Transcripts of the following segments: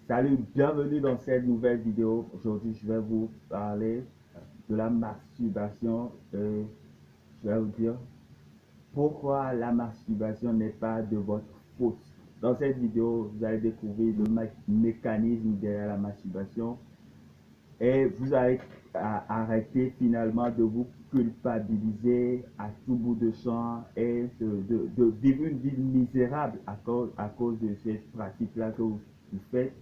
Salut, bienvenue dans cette nouvelle vidéo. Aujourd'hui, je vais vous parler de la masturbation. Je vais vous dire pourquoi la masturbation n'est pas de votre faute. Dans cette vidéo, vous allez découvrir le mécanisme derrière la masturbation et vous allez arrêter finalement de vous culpabiliser à tout bout de champ et de vivre une vie misérable à cause de cette pratique-là que vous faites.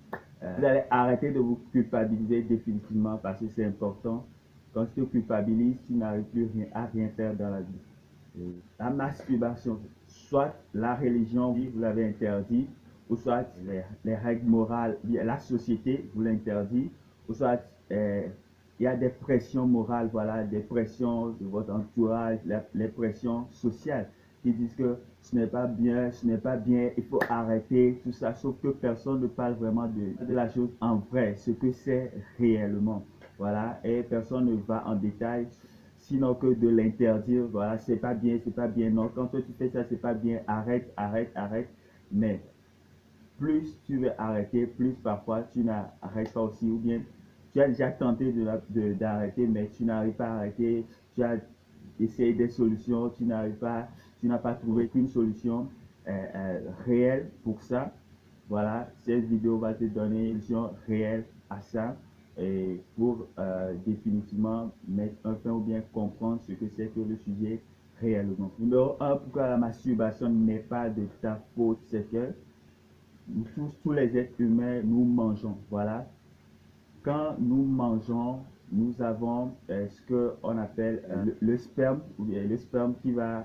Vous allez arrêter de vous culpabiliser définitivement parce que c'est important. Quand tu te culpabilises, tu n'arrives plus à rien faire dans la vie. La masturbation, soit la religion vous l'avez interdit, ou soit les règles morales, la société vous l'interdit, ou soit il y a des pressions morales, voilà, des pressions de votre entourage, les pressions sociales qui disent que ce n'est pas bien, ce n'est pas bien, il faut arrêter tout ça, sauf que personne ne parle vraiment de la chose en vrai, ce que c'est réellement, voilà, et personne ne va en détail, sinon que de l'interdire, voilà, c'est pas bien, non, quand toi tu fais ça, c'est pas bien, arrête, arrête, arrête, mais plus tu veux arrêter, plus parfois tu n'arrêtes pas aussi, ou bien tu as déjà tenté d'arrêter, mais tu n'arrives pas à arrêter, tu as essayé des solutions, tu n'as pas trouvé qu'une solution réelle pour ça. Voilà, cette vidéo va te donner une solution réelle à ça et pour définitivement mettre un fin ou bien comprendre ce que c'est que le sujet réellement. Numéro 1, pourquoi la masturbation n'est pas de ta faute, c'est que nous tous les êtres humains, nous mangeons. Voilà. Quand nous mangeons, nous avons ce qu'on appelle le sperme, ou bien le sperme qui va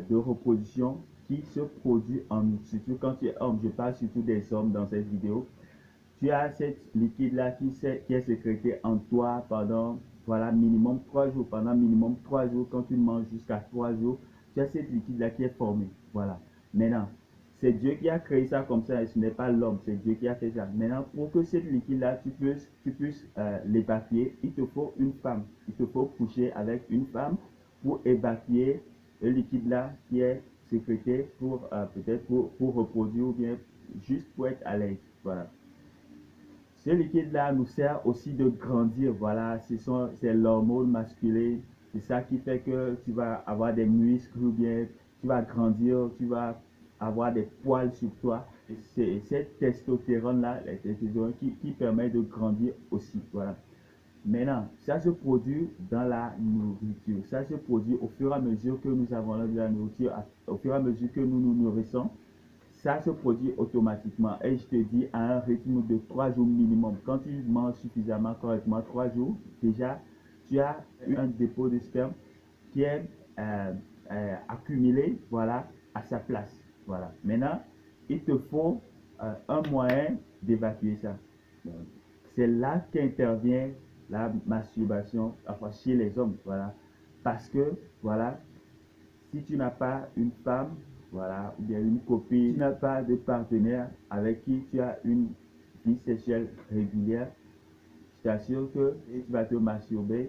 de reproduction, qui se produit en nous. Surtout quand tu es homme, je parle surtout des hommes dans cette vidéo. Tu as cette liquide-là qui est sécrété en toi pendant, voilà, minimum 3 jours. Pendant minimum 3 jours, quand tu manges jusqu'à 3 jours, tu as cette liquide-là qui est formée. Voilà. Maintenant, c'est Dieu qui a créé ça comme ça et ce n'est pas l'homme, c'est Dieu qui a fait ça. Maintenant, pour que cette liquide-là, tu puisses l'évacuer, il te faut une femme. Il te faut coucher avec une femme pour évacuer le liquide-là qui est sécrété pour peut-être pour reproduire ou bien juste pour être à l'aise. Voilà. Ce liquide-là nous sert aussi de grandir. Voilà, c'est l'hormone masculin. C'est ça qui fait que tu vas avoir des muscles ou bien tu vas grandir, tu vas avoir des poils sur toi. C'est cette testostérone-là, la testostérone qui permet de grandir aussi. Voilà. Maintenant, ça se produit dans la nourriture. Ça se produit au fur et à mesure que nous avons de la nourriture, au fur et à mesure que nous nous nourrissons. Ça se produit automatiquement et je te dis à un rythme de 3 jours minimum. Quand tu manges suffisamment correctement 3 jours, déjà tu as un dépôt de sperme qui est accumulé, voilà, à sa place. Voilà. Maintenant, il te faut un moyen d'évacuer ça. C'est là qu'intervient la masturbation, enfin chez les hommes, voilà. Parce que, voilà, si tu n'as pas une femme, voilà, ou bien une copine, tu n'as pas de partenaire avec qui tu as une vie sexuelle régulière, je t'assure que tu vas te masturber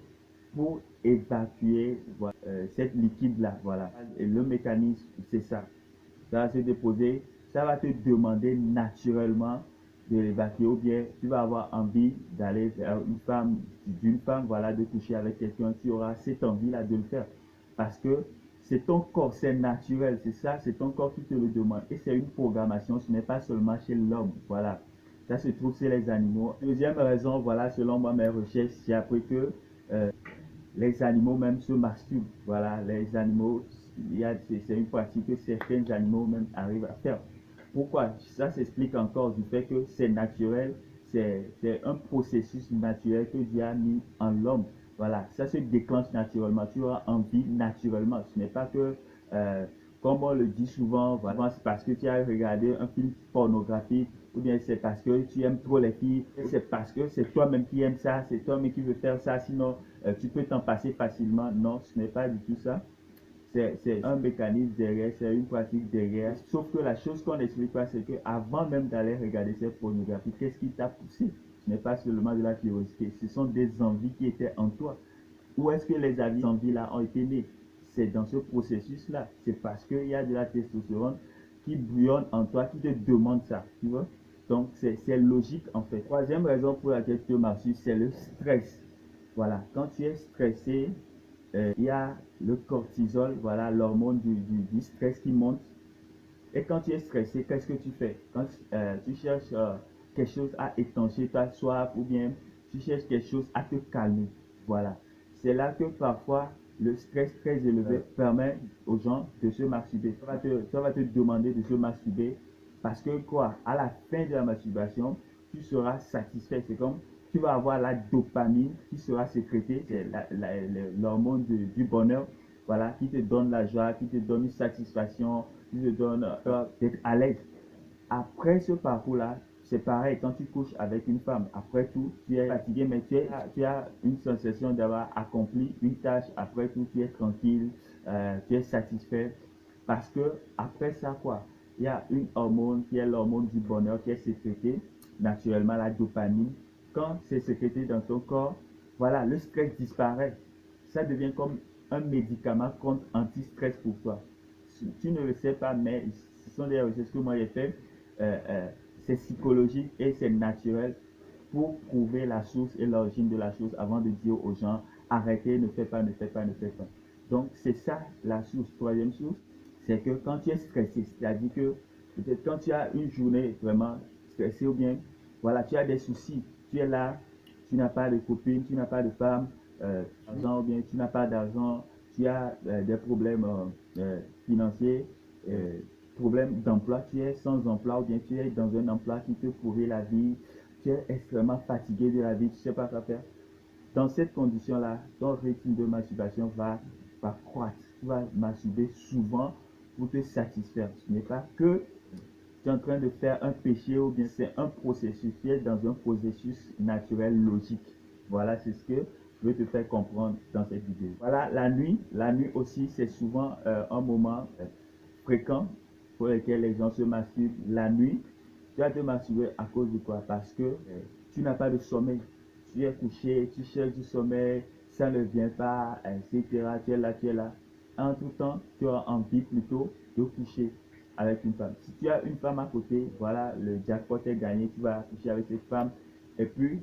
pour évacuer voilà, cette liquide-là. Voilà. Et le mécanisme, c'est ça. Ça va se déposer, ça va te demander naturellement de l'évacuer ou bien tu vas avoir envie d'aller vers d'une femme, voilà, de coucher avec quelqu'un, tu auras cette envie-là de le faire. Parce que c'est ton corps, c'est naturel, c'est ça, c'est ton corps qui te le demande. Et c'est une programmation, ce n'est pas seulement chez l'homme, voilà. Ça se trouve chez les animaux. Deuxième raison, voilà, selon moi, mes recherches, j'ai appris que les animaux même se masturbent. Voilà, les animaux, c'est une pratique que certains animaux même arrivent à faire. Pourquoi? Ça s'explique encore du fait que c'est naturel, c'est un processus naturel que Dieu a mis en l'homme. Voilà, ça se déclenche naturellement, tu auras envie naturellement. Ce n'est pas que, comme on le dit souvent, voilà, c'est parce que tu as regardé un film pornographique, ou bien c'est parce que tu aimes trop les filles, c'est parce que c'est toi-même qui aimes ça, c'est toi-même qui veux faire ça, sinon tu peux t'en passer facilement. Non, ce n'est pas du tout ça. C'est un mécanisme derrière, c'est une pratique derrière. Sauf que la chose qu'on n'explique pas, c'est qu'avant même d'aller regarder cette pornographie, qu'est-ce qui t'a poussé? Ce n'est pas seulement de la curiosité, ce sont des envies qui étaient en toi. Où est-ce que les envies-là ont été nées? C'est dans ce processus-là. C'est parce qu'il y a de la testostérone qui bouillonne en toi, qui te demande ça. Tu vois? Donc, c'est logique en fait. Troisième raison pour laquelle tu te masturbes, c'est le stress. Voilà, quand tu es stressé, il y a le cortisol, voilà, l'hormone du stress qui monte. Et quand tu es stressé, qu'est-ce que tu fais? Quand tu cherches quelque chose à étancher ta soif ou bien tu cherches quelque chose à te calmer. Voilà. C'est là que parfois le stress très élevé permet aux gens de se masturber. Ça va te demander de se masturber parce que quoi? À la fin de la masturbation, tu seras satisfait. C'est comme tu vas avoir la dopamine qui sera sécrétée, c'est l'hormone du bonheur, voilà, qui te donne la joie, qui te donne une satisfaction, qui te donne d'être à l'aise. Après ce parcours-là, c'est pareil quand tu couches avec une femme. Après tout, tu es fatigué, mais tu as une sensation d'avoir accompli une tâche. Après tout, tu es tranquille, tu es satisfait. Parce que après ça, quoi, il y a une hormone qui est l'hormone du bonheur qui est sécrétée, naturellement la dopamine. Quand c'est sécrété dans ton corps, voilà, le stress disparaît. Ça devient comme un médicament contre anti-stress pour toi. Tu ne le sais pas, mais ce sont des recherches que moi j'ai fait. C'est psychologique et c'est naturel pour prouver la source et l'origine de la chose avant de dire aux gens arrêtez, ne faites pas, ne faites pas, ne faites pas. Donc c'est ça la source. Troisième source, c'est que quand tu es stressé, c'est-à-dire que peut-être quand tu as une journée vraiment stressée ou bien voilà, tu as des soucis, tu es là, tu n'as pas de copine, tu n'as pas de femme, argent ou bien tu n'as pas d'argent, tu as des problèmes financiers, problème d'emploi, tu es sans emploi ou bien tu es dans un emploi qui te pourrit la vie, tu es extrêmement fatigué de la vie, tu ne sais pas quoi faire. Dans cette condition-là, ton rythme de masturbation va croître. Tu vas masturber souvent pour te satisfaire. Ce n'est pas que tu es en train de faire un péché ou bien c'est un processus. Tu es dans un processus naturel logique. Voilà, c'est ce que je veux te faire comprendre dans cette vidéo. Voilà, la nuit aussi, c'est souvent un moment fréquent pour lequel les gens se masturbent la nuit. Tu vas te masturber à cause de quoi? Parce que tu n'as pas de sommeil. Tu es couché, tu cherches du sommeil, ça ne vient pas, etc. Tu es là, tu es là. En tout temps, tu as envie plutôt de coucher avec une femme. Si tu as une femme à côté, voilà, le jackpot est gagné, tu vas coucher avec cette femme et puis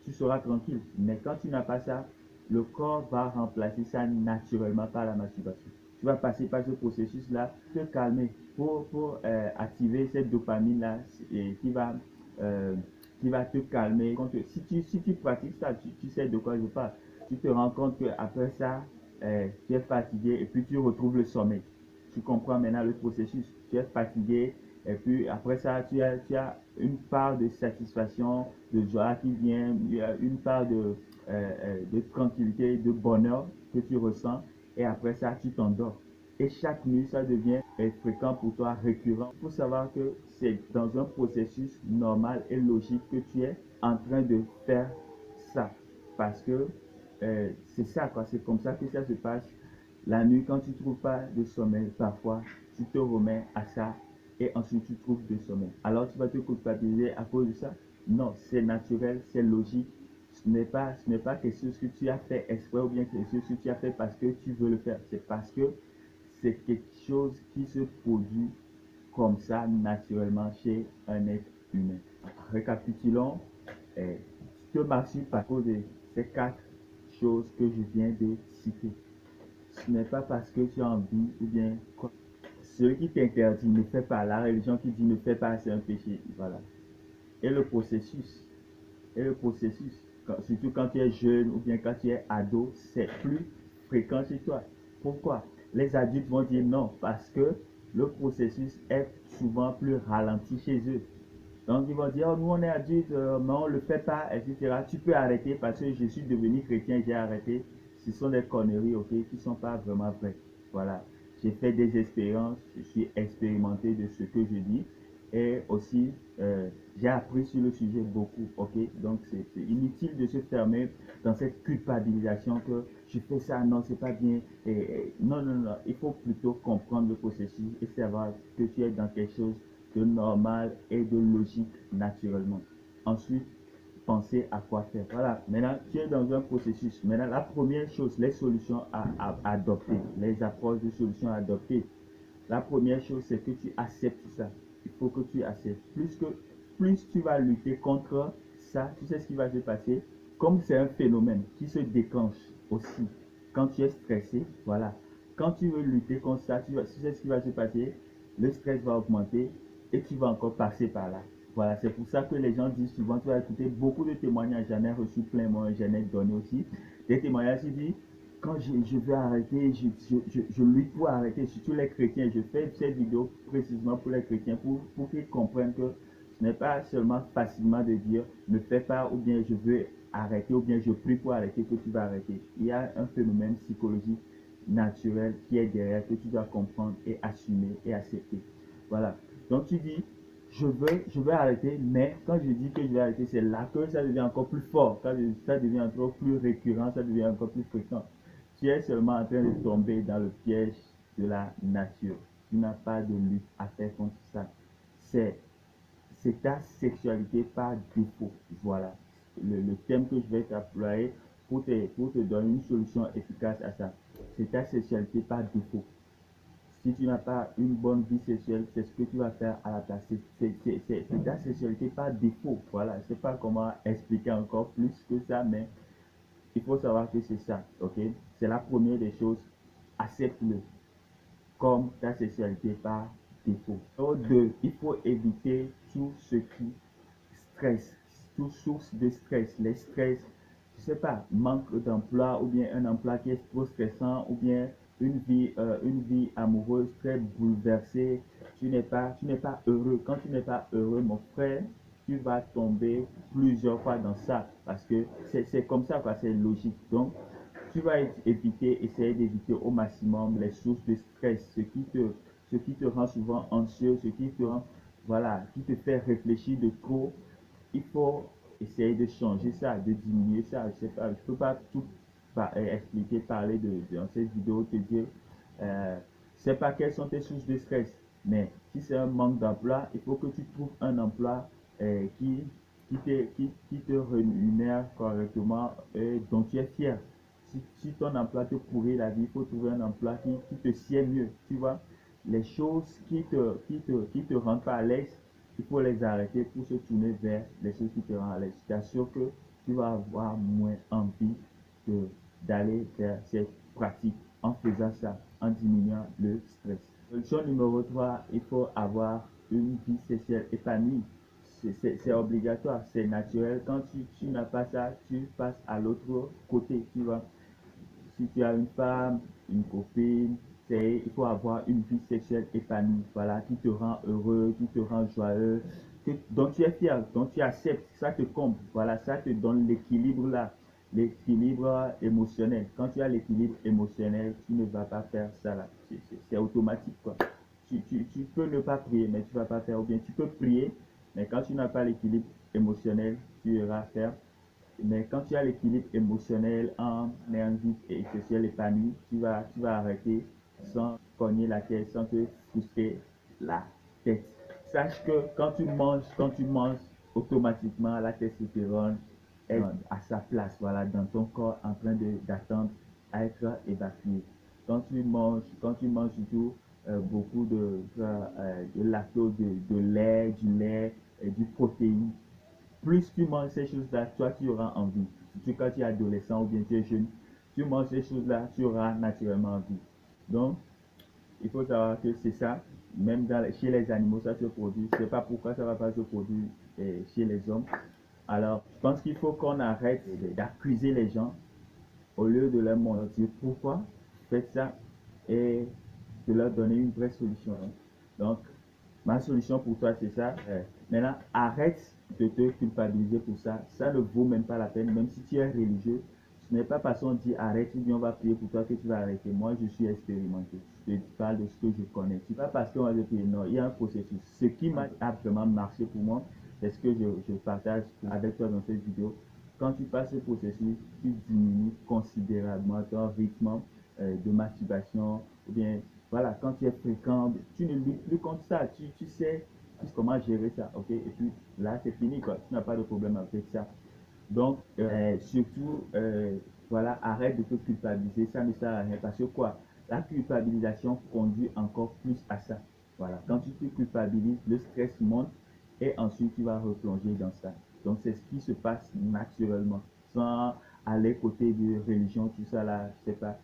tu seras tranquille. Mais quand tu n'as pas ça, le corps va remplacer ça naturellement par la masturbation. Tu vas passer par ce processus-là, te calmer pour activer cette dopamine-là qui va te calmer. Si tu pratiques ça, tu sais de quoi je parle. Tu te rends compte qu'après ça, tu es fatigué et puis tu retrouves le sommeil. Tu comprends maintenant le processus. Tu es fatigué et puis après ça, tu as une part de satisfaction, de joie qui vient, il y a une part de tranquillité, de bonheur que tu ressens et après ça, tu t'endors. Et chaque nuit, ça devient fréquent pour toi, récurrent. Il faut savoir que c'est dans un processus normal et logique que tu es en train de faire ça. Parce que c'est ça, quoi. C'est comme ça que ça se passe. La nuit, quand tu ne trouves pas de sommeil, parfois, tu te remets à ça et ensuite tu trouves de sommeil. Alors tu vas te culpabiliser à cause de ça? Non, c'est naturel, c'est logique. Ce n'est pas quelque chose que tu as fait exprès ou bien quelque chose que tu as fait parce que tu veux le faire. C'est parce que c'est quelque chose qui se produit comme ça naturellement chez un être humain. Récapitulons, tu te masturbes à cause de ces 4 choses que je viens de citer. Ce n'est pas parce que tu as envie ou bien quoi. Celui qui t'interdit ne fait pas. La religion qui dit ne fais pas, c'est un péché. Voilà. Et le processus, surtout quand tu es jeune ou bien quand tu es ado, c'est plus fréquent chez toi. Pourquoi? Les adultes vont dire non, parce que le processus est souvent plus ralenti chez eux. Donc ils vont dire, oh, nous on est adultes, mais on ne le fait pas, etc. Tu peux arrêter parce que je suis devenu chrétien, j'ai arrêté. Ce sont des conneries, ok, qui ne sont pas vraiment vraies. Voilà. J'ai fait des expériences, je suis expérimenté de ce que je dis. Et aussi, j'ai appris sur le sujet beaucoup, ok. Donc c'est inutile de se fermer dans cette culpabilisation que je fais ça, non, c'est pas bien. Non, non, non, il faut plutôt comprendre le processus et savoir que tu es dans quelque chose de normal et de logique naturellement. Ensuite, penser à quoi faire. Voilà, maintenant tu es dans un processus. Maintenant, la première chose, les solutions à adopter, les approches de solutions à adopter. La première chose, c'est que tu acceptes ça. Il faut que tu acceptes. Plus que plus tu vas lutter contre ça, tu sais ce qui va se passer. Comme c'est un phénomène qui se déclenche aussi quand tu es stressé, voilà. Quand tu veux lutter contre ça, tu sais ce qui va se passer. Le stress va augmenter et tu vas encore passer par là. Voilà, c'est pour ça que les gens disent souvent, tu vas écouter beaucoup de témoignages, j'en ai reçu plein, moi j'en ai donné aussi, des témoignages qui disent, quand je veux arrêter, je lutte pour arrêter, surtout les chrétiens, je fais cette vidéo précisément pour les chrétiens, pour qu'ils comprennent que ce n'est pas seulement facilement de dire, ne fais pas, ou bien je veux arrêter, ou bien je prie pour arrêter, que tu vas arrêter. Il y a un phénomène psychologique naturel qui est derrière, que tu dois comprendre et assumer et accepter. Voilà, donc tu dis, je veux arrêter, mais quand je dis que je vais arrêter, c'est là que ça devient encore plus fort, ça devient encore plus récurrent, ça devient encore plus fréquent. Tu es seulement en train de tomber dans le piège de la nature. Tu n'as pas de lutte à faire contre ça. C'est ta sexualité par défaut. Voilà le thème que je vais t'employer pour te donner une solution efficace à ça. C'est ta sexualité par défaut. Si tu n'as pas une bonne vie sexuelle, c'est ce que tu vas faire à la place. C'est ta sexualité par défaut. Voilà, je ne sais pas comment expliquer encore plus que ça, mais il faut savoir que c'est ça, ok? C'est la première des choses. Accepte-le comme ta sexualité par défaut. Numéro 2, il faut éviter tout ce qui stresse, toute source de stress. Les stress, je sais pas, manque d'emploi ou bien un emploi qui est trop stressant ou bien une vie amoureuse très bouleversée. Tu n'es pas heureux. Quand tu n'es pas heureux, mon frère, tu vas tomber plusieurs fois dans ça parce que c'est comme ça, quoi, c'est logique. Donc, tu vas essayer d'éviter au maximum les sources de stress, ce qui te rend souvent anxieux, ce qui te rend, voilà, qui te fait réfléchir de trop. Il faut essayer de changer ça, de diminuer ça. Je sais pas, je peux pas tout expliquer, parler dans cette vidéo, te dire, je sais pas quelles sont tes sources de stress, mais si c'est un manque d'emploi, il faut que tu trouves un emploi qui te rémunère correctement et dont tu es fier. Si ton emploi te pourrit la vie, il faut trouver un emploi qui te sied mieux, tu vois. Les choses qui te rendent pas à l'aise, il faut les arrêter pour se tourner vers les choses qui te rendent à l'aise. Je t'assure que tu vas avoir moins envie d'aller vers cette pratique en faisant ça, en diminuant le stress. Solution numéro 3, il faut avoir une vie sexuelle épanouie. C'est obligatoire, c'est naturel. Quand tu n'as pas ça, tu passes à l'autre côté, tu vois. Si tu as une femme, une copine, il faut avoir une vie sexuelle épanouie, voilà, qui te rend heureux, qui te rend joyeux, dont tu es fier, dont tu acceptes, ça te comble, voilà, ça te donne l'équilibre là, l'équilibre émotionnel. Quand tu as l'équilibre émotionnel, tu ne vas pas faire ça là, c'est automatique quoi. Tu peux ne pas prier, mais tu ne vas pas faire, ou bien tu peux prier, mais quand tu n'as pas l'équilibre émotionnel, tu iras faire. Mais quand tu as l'équilibre émotionnel en ayant une vie sexuelle épanouie, tu vas arrêter sans cogner la tête, sans te frustrer la tête. Sache que quand tu manges, automatiquement la testostérone est à sa place, voilà, dans ton corps en train d'attendre à être évacué. Quand tu manges surtout beaucoup de lactose, de lait, du lait, du protéine, plus tu manges ces choses-là, toi, tu auras envie. Surtout quand tu es adolescent ou bien tu es jeune, tu manges ces choses-là, tu auras naturellement envie. Donc, il faut savoir que c'est ça. Même chez les animaux, ça se produit. Je ne sais pas pourquoi ça ne va pas se produire chez les hommes. Alors, je pense qu'il faut qu'on arrête d'accuser les gens au lieu de leur dire pourquoi faites ça et de leur donner une vraie solution. Donc, ma solution pour toi, c'est ça. Maintenant, arrête de te culpabiliser pour ça. Ça ne vaut même pas la peine, même si tu es religieux. Ce n'est pas parce qu'on dit arrête ou bien on va prier pour toi que tu vas arrêter. Moi, je suis expérimenté. Je te parle de ce que je connais. Ce n'est pas parce qu'on va te prier. Non, il y a un processus. Ce qui a vraiment marché pour moi, c'est ce que je partage avec toi dans cette vidéo. Quand tu passes ce processus, tu diminues considérablement ton rythme de masturbation ou bien voilà, quand tu es fréquent, tu ne luttes plus contre ça, tu sais comment gérer ça, ok? Et puis là, c'est fini, quoi. Tu n'as pas de problème avec ça. Donc, surtout, voilà, arrête de te culpabiliser, ça ne sert à rien. Parce que quoi? La culpabilisation conduit encore plus à ça. Voilà, quand tu te culpabilises, le stress monte et ensuite tu vas replonger dans ça. Donc c'est ce qui se passe naturellement, sans aller côté de religion, tout ça là, je sais pas.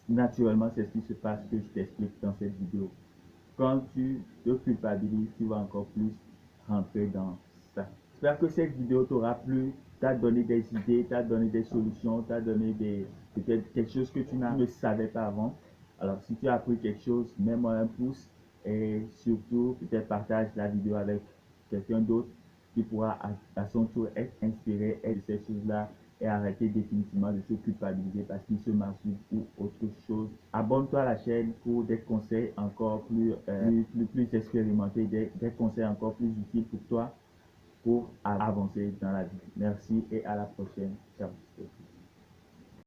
Naturellement, c'est ce qui se passe que je t'explique dans cette vidéo. Quand tu te culpabilises, tu vas encore plus rentrer dans ça. J'espère que cette vidéo t'aura plu, t'a donné des idées, t'a donné des solutions, t'a donné peut-être quelque chose que tu ne savais pas avant. Alors, si tu as appris quelque chose, mets-moi un pouce et surtout, peut-être partage la vidéo avec quelqu'un d'autre qui pourra à son tour être inspiré de ces choses-là et arrêter définitivement de se culpabiliser parce qu'il se masturbe ou autre chose. Abonne-toi à la chaîne pour des conseils encore plus expérimentés, des conseils encore plus utiles pour toi pour avancer dans la vie. Merci et à la prochaine. Ciao.